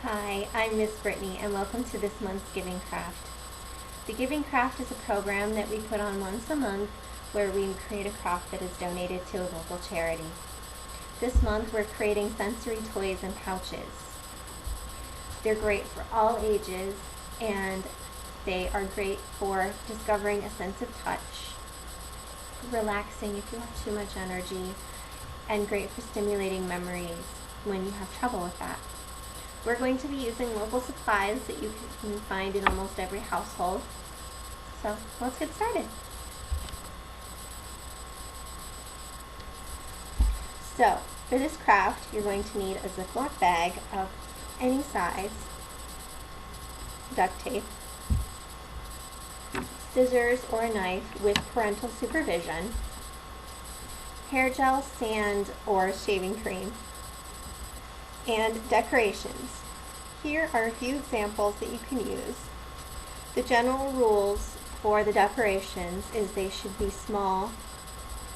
Hi, I'm Miss Brittany and welcome to this month's Giving Craft. The Giving Craft is a program that we put on once a month where we create a craft that is donated to a local charity. This month we're creating sensory toys and pouches. They're great for all ages and they are great for discovering a sense of touch, relaxing if you have too much energy, and great for stimulating memories when you have trouble with that. We're going to be using local supplies that you can find in almost every household. So let's get started. So for this craft, you're going to need a Ziploc bag of any size, duct tape, scissors or a knife with parental supervision, hair gel, sand, or shaving cream, and decorations. Here are a few examples that you can use. The general rules for the decorations is they should be small,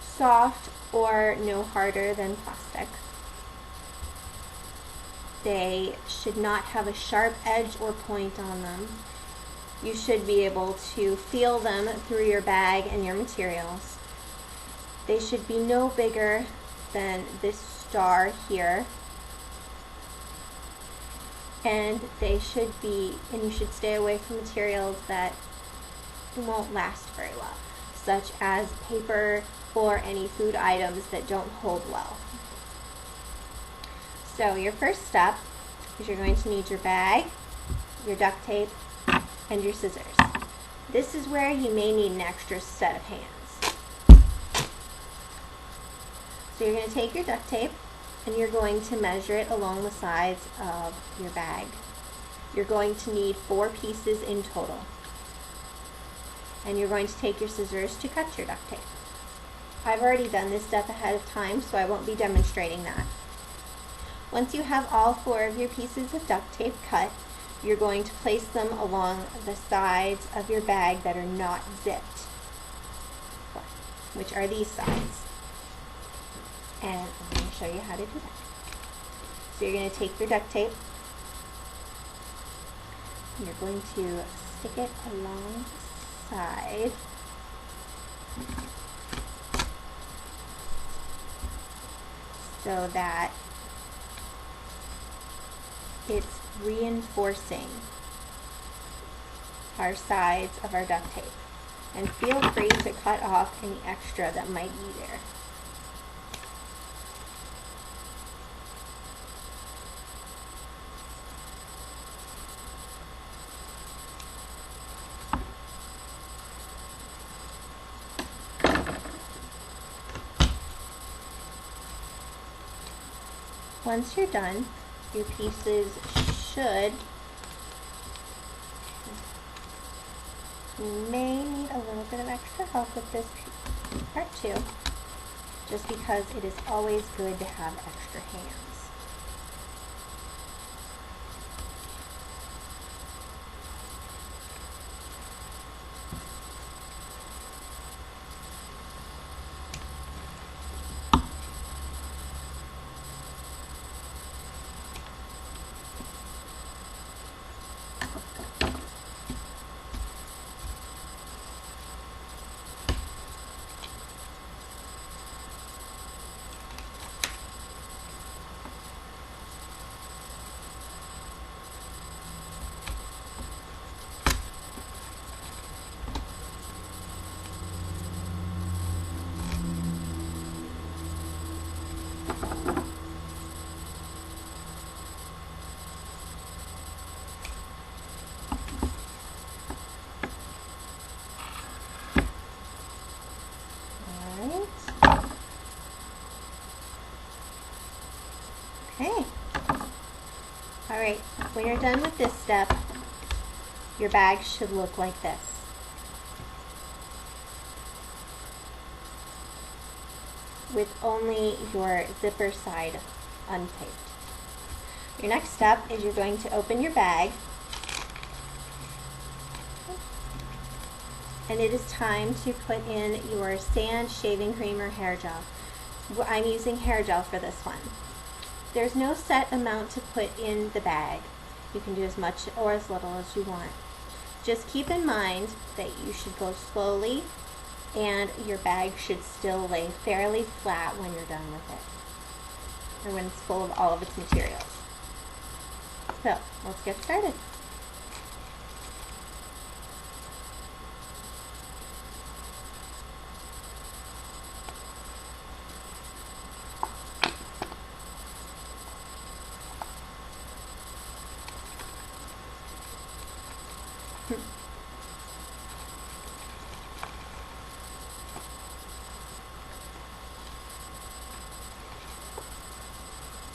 soft, or no harder than plastic. They should not have a sharp edge or point on them. You should be able to feel them through your bag and your materials. They should be no bigger than this star here. And you should stay away from materials that won't last very well, such as paper or any food items that don't hold well. So your first step is you're going to need your bag, your duct tape, and your scissors. This is where you may need an extra set of hands. So you're going to take your duct tape and you're going to measure it along the sides of your bag. You're going to need 4 pieces in total. And you're going to take your scissors to cut your duct tape. I've already done this step ahead of time, so I won't be demonstrating that. Once you have all 4 of your pieces of duct tape cut, you're going to place them along the sides of your bag that are not zipped, which are these sides. And I'm going to show you how to do that. So you're going to take your duct tape, and you're going to stick it along the side. So that it's reinforcing our sides of our duct tape. And feel free to cut off any extra that might be there. Once you're done, your pieces you may need a little bit of extra help with this part too, just because it is always good to have extra hands. Okay. Alright, when you're done with this step, your bag should look like this. With only your zipper side untaped. Your next step is you're going to open your bag, and it is time to put in your sand, shaving cream, or hair gel. I'm using hair gel for this one. There's no set amount to put in the bag. You can do as much or as little as you want. Just keep in mind that you should go slowly and your bag should still lay fairly flat when you're done with it, or when it's full of all of its materials. So, let's get started.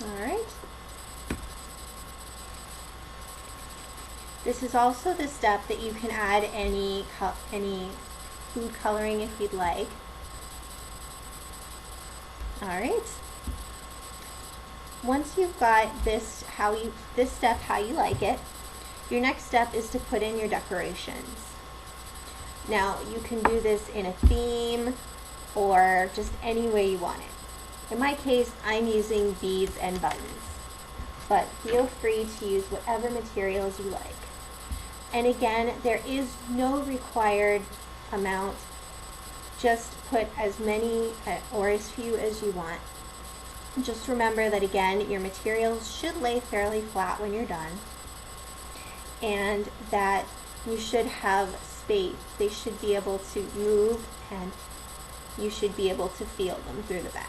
Alright. This is also the step that you can add any food coloring if you'd like. Alright. Once you've got this step how you like it, your next step is to put in your decorations. Now, you can do this in a theme or just any way you want it. In my case, I'm using beads and buttons, but feel free to use whatever materials you like. And again, there is no required amount. Just put as many or as few as you want. Just remember that again, your materials should lay fairly flat when you're done, and that you should have space. They should be able to move and you should be able to feel them through the bag.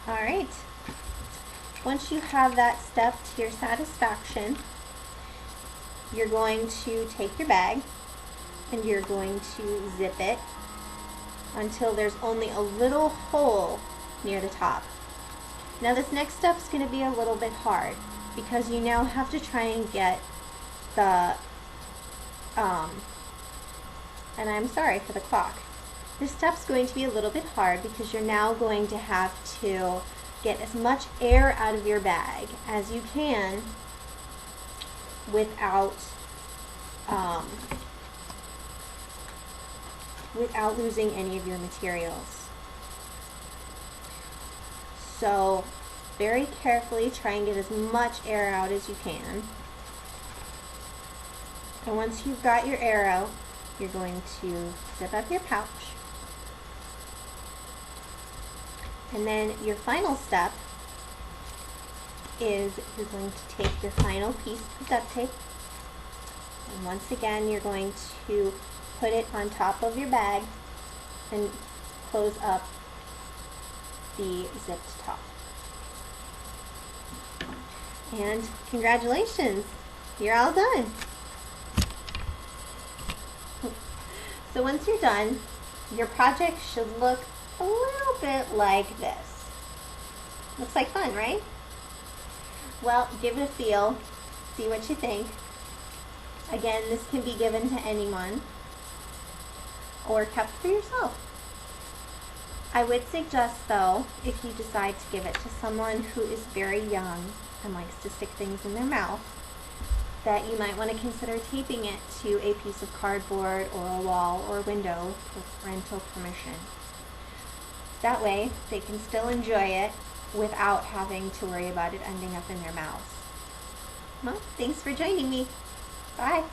Alright, once you have that step to your satisfaction, you're going to take your bag and you're going to zip it until there's only a little hole near the top. Now this next step is going to be a little bit hard because you now have to try and get the, and I'm sorry for the clock. This step's going to be a little bit hard because you're now going to have to get as much air out of your bag as you can without losing any of your materials. So very carefully try and get as much air out as you can. And once you've got your air out, you're going to zip up your pouch. And then your final step is you're going to take your final piece of duct tape, and once again you're going to put it on top of your bag and close up the zipped top. And congratulations, you're all done. So once you're done, your project should look a little bit like this. Looks like fun, right? Well, give it a feel, see what you think. Again, this can be given to anyone or kept for yourself. I would suggest though, if you decide to give it to someone who is very young and likes to stick things in their mouth, that you might want to consider taping it to a piece of cardboard or a wall or a window with parental permission. That way, they can still enjoy it without having to worry about it ending up in their mouths. Well, thanks for joining me. Bye.